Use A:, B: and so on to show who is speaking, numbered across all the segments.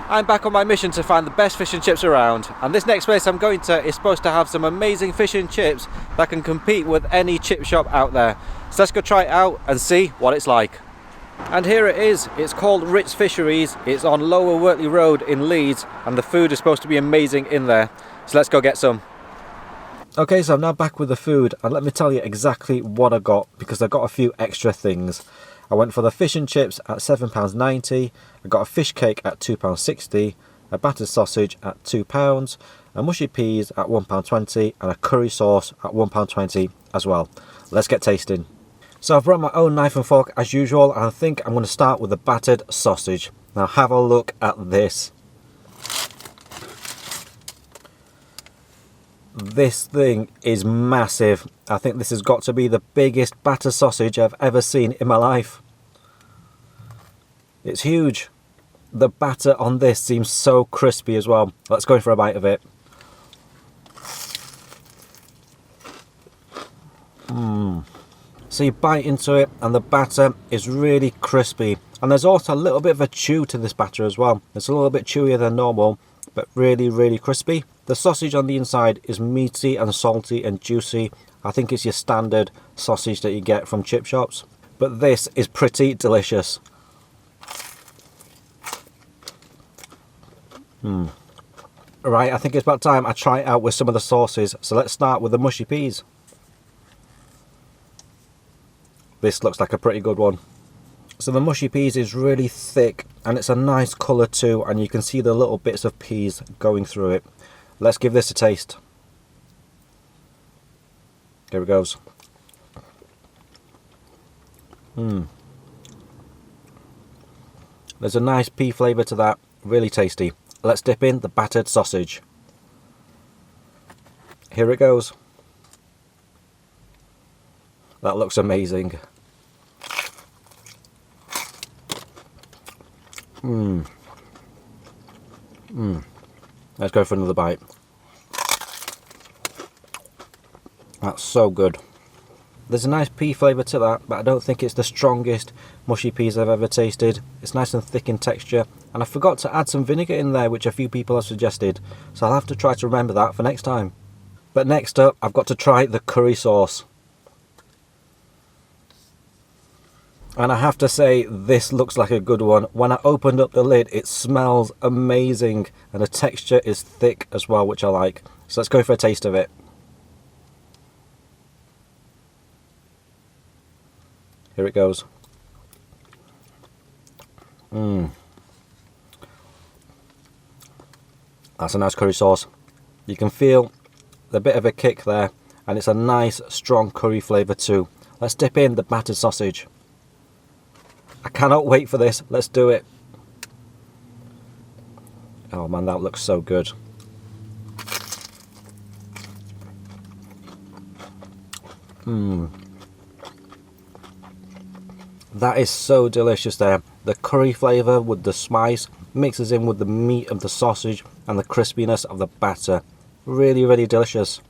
A: I'm back on my mission to find the best fish and chips around, and this next place I'm going to is supposed to have some amazing fish and chips that can compete with any chip shop out there. So let's go try it out and see what it's like. And here it is. It's called Ritz Fisheries. It's on Lower Wortley Road in Leeds, and the food is supposed to be amazing in there. So let's go get some. Okay, so I'm now back with the food, and let me tell you exactly what I got, because I got a few extra things. I went for the fish and chips at £7.90, I got a fish cake at £2.60, a battered sausage at £2, a mushy peas at £1.20, and a curry sauce at £1.20 as well. Let's get tasting. So I've brought my own knife and fork as usual, and I think I'm going to start with the battered sausage. Now have a look at this. This thing is massive. I think this has got to be the biggest battered sausage I've ever seen in my life. It's huge. The batter on this seems so crispy as well. Let's go in for a bite of it. So you bite into it and the batter is really crispy. And there's also a little bit of a chew to this batter as well. It's a little bit chewier than normal, but really crispy. The sausage on the inside is meaty and salty and juicy. I think it's your standard sausage that you get from chip shops. But this is pretty delicious. Right, I think it's about time I try it out with some of the sauces. So let's start with the mushy peas. This looks like a pretty good one. So the mushy peas is really thick and it's a nice colour too, and you can see the little bits of peas going through it. Let's give this a taste. Here it goes. There's a nice pea flavour to that, really tasty. Let's dip in the battered sausage. Here it goes. That looks amazing. Let's go for another bite. That's so good. There's a nice pea flavour to that, but I don't think it's the strongest mushy peas I've ever tasted. It's nice and thick in texture, and I forgot to add some vinegar in there, which a few people have suggested, so I'll have to try to remember that for next time. But next up, I've got to try the curry sauce. And I have to say, this looks like a good one. When I opened up the lid, it smells amazing, and the texture is thick as well, which I like. So let's go for a taste of it. Here it goes. That's a nice curry sauce. You can feel the bit of a kick there, and it's a nice strong curry flavour too. Let's dip in the battered sausage. I cannot wait for this. Let's do it. Oh man, that looks so good. That is so delicious there. The curry flavour with the spice mixes in with the meat of the sausage and the crispiness of the batter. Really delicious.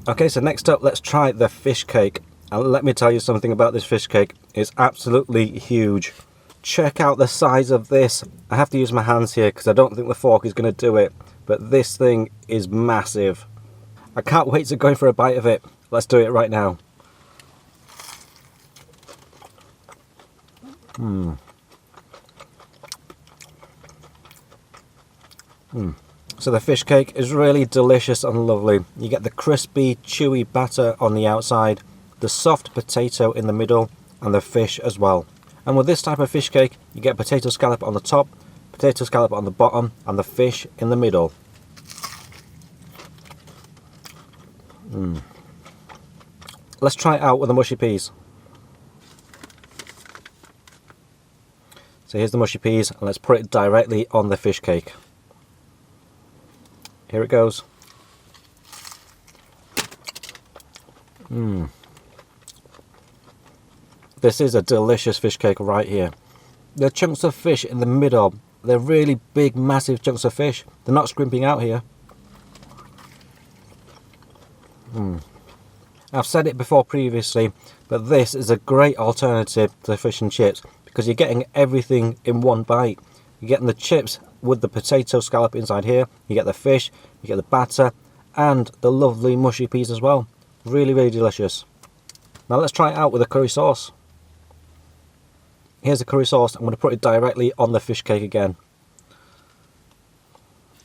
A: Okay, so next up, let's try the fish cake. And let me tell you something about this fish cake. It's absolutely huge. Check out the size of this. I have to use my hands here because I don't think the fork is going to do it. But this thing is massive. I can't wait to go in for a bite of it. Let's do it right now. So the fish cake is really delicious and lovely. You get the crispy, chewy batter on the outside, the soft potato in the middle, and the fish as well. And with this type of fish cake, you get potato scallop on the top, potato scallop on the bottom, and the fish in the middle. Let's try it out with the mushy peas. So here's the mushy peas, and let's put it directly on the fish cake. Here it goes. This is a delicious fish cake right here. The chunks of fish in the middle, they're really big, massive chunks of fish. They're not scrimping out here. I've said it before previously, but this is a great alternative to fish and chips because you're getting everything in one bite. You're getting the chips with the potato scallop inside here, you get the fish, you get the batter, and the lovely mushy peas as well. Really, really delicious. Now let's try it out with a curry sauce. Here's the curry sauce. I'm going to put it directly on the fish cake again.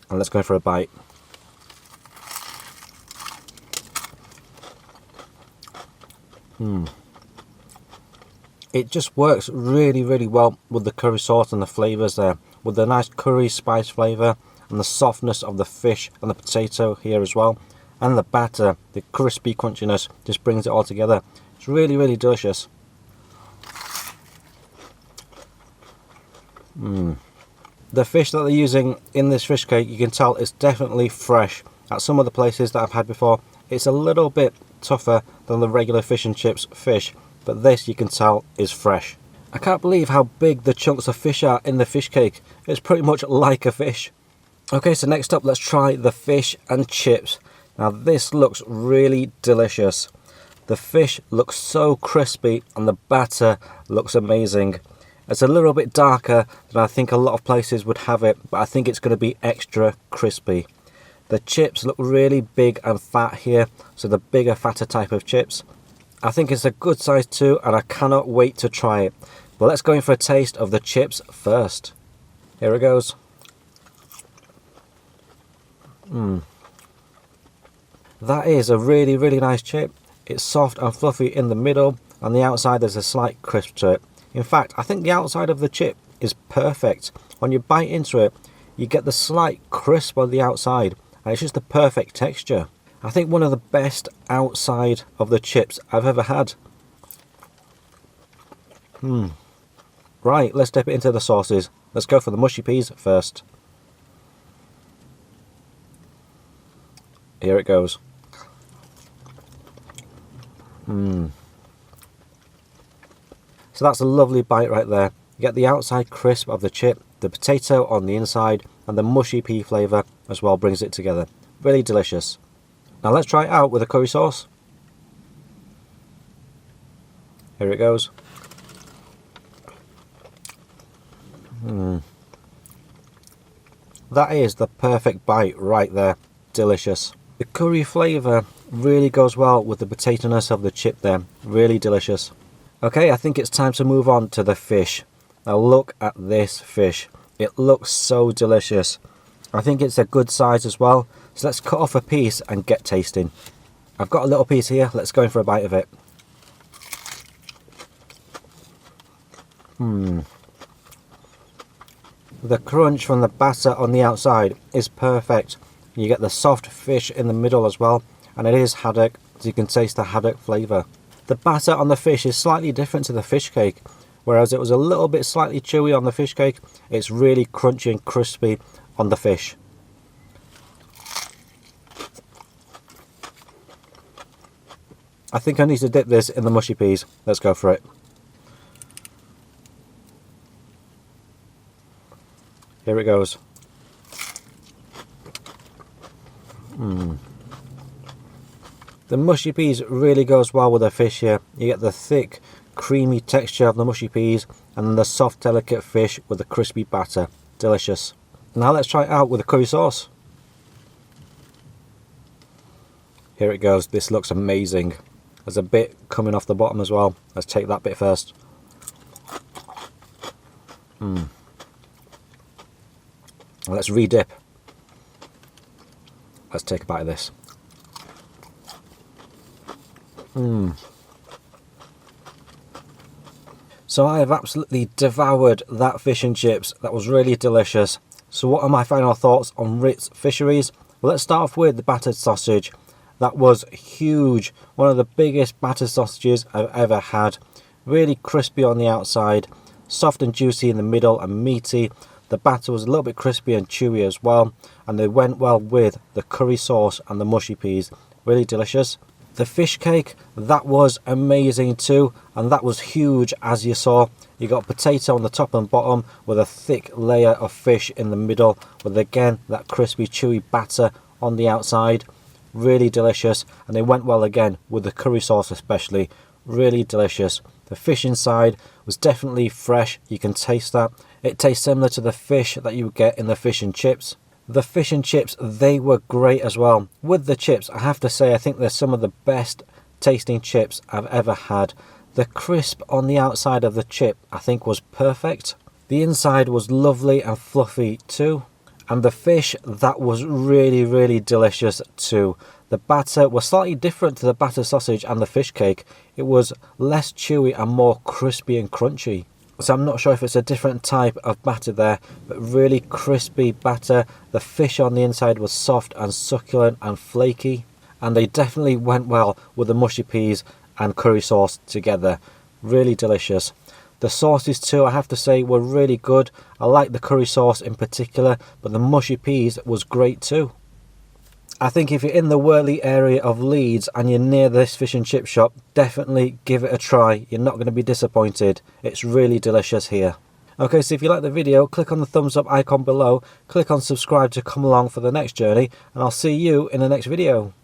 A: And let's go for a bite. It just works really, really well with the curry sauce and the flavours there, with the nice curry spice flavour and the softness of the fish and the potato here as well, and the batter, the crispy crunchiness just brings it all together. It's really, really delicious. The fish that they're using in this fish cake, you can tell it's definitely fresh. At some of the places that I've had before, it's a little bit tougher than the regular fish and chips fish, but this you can tell is fresh. I can't believe how big the chunks of fish are in the fish cake. It's pretty much like a fish. Okay, so next up, let's try the fish and chips. Now this looks really delicious. The fish looks so crispy and the batter looks amazing. It's a little bit darker than I think a lot of places would have it, but I think it's going to be extra crispy. The chips look really big and fat here, so the bigger, fatter type of chips. I think it's a good size too, and I cannot wait to try it. But let's go in for a taste of the chips first. Here it goes. That is a really, really nice chip. It's soft and fluffy in the middle, and the outside there's a slight crisp to it. In fact, I think the outside of the chip is perfect. When you bite into it, you get the slight crisp on the outside, and it's just the perfect texture. I think one of the best outside of the chips I've ever had. Right, let's dip it into the sauces. Let's go for the mushy peas first. Here it goes. So that's a lovely bite right there. You get the outside crisp of the chip, the potato on the inside, and the mushy pea flavour as well brings it together. Really delicious. Now let's try it out with a curry sauce. Here it goes. That is the perfect bite right there. Delicious. The curry flavour really goes well with the potato-ness of the chip there. Really delicious. Okay, I think it's time to move on to the fish. Now look at this fish. It looks so delicious. I think it's a good size as well. So let's cut off a piece and get tasting. I've got a little piece here. Let's go in for a bite of it. The crunch from the batter on the outside is perfect. You get the soft fish in the middle as well, and it is haddock, so you can taste the haddock flavour. The batter on the fish is slightly different to the fish cake. Whereas it was a little bit slightly chewy on the fish cake, it's really crunchy and crispy on the fish. I think I need to dip this in the mushy peas. Let's go for it. Here it goes. The mushy peas really goes well with the fish here. You get the thick, creamy texture of the mushy peas and then the soft, delicate fish with the crispy batter. Delicious. Now let's try it out with a curry sauce. Here it goes. This looks amazing. There's a bit coming off the bottom as well. Let's take that bit first. Let's re-dip. Let's take a bite of this. So I have absolutely devoured that fish and chips. That was really delicious. So what are my final thoughts on Ritz Fisheries? Well, let's start off with the battered sausage. That was huge. One of the biggest battered sausages I've ever had. Really crispy on the outside, soft and juicy in the middle and meaty. The batter was a little bit crispy and chewy as well, and they went well with the curry sauce and the mushy peas. Really delicious. The fish cake, that was amazing too, and that was huge as you saw. You got potato on the top and bottom with a thick layer of fish in the middle with again that crispy chewy batter on the outside. really delicious, and they went well again with the curry sauce especially, really delicious. The fish inside was definitely fresh, you can taste that. It tastes similar to the fish that you would get in the fish and chips. The fish and chips, they were great as well. With the chips, I have to say, I think they're some of the best tasting chips I've ever had. The crisp on the outside of the chip, I think, was perfect. The inside was lovely and fluffy too. And the fish, that was really delicious too. The batter was slightly different to the batter sausage and the fish cake. It was less chewy and more crispy and crunchy. So I'm not sure if it's a different type of batter there, but really crispy batter. The fish on the inside was soft and succulent and flaky. And they definitely went well with the mushy peas and curry sauce together. Really delicious. The sauces too, I have to say, were really good. I like the curry sauce in particular, but the mushy peas was great too. I think if you're in the Wortley area of Leeds and you're near this fish and chip shop, definitely give it a try. You're not going to be disappointed. It's really delicious here. Okay, so if you like the video, click on the thumbs up icon below, click on subscribe to come along for the next journey, and I'll see you in the next video.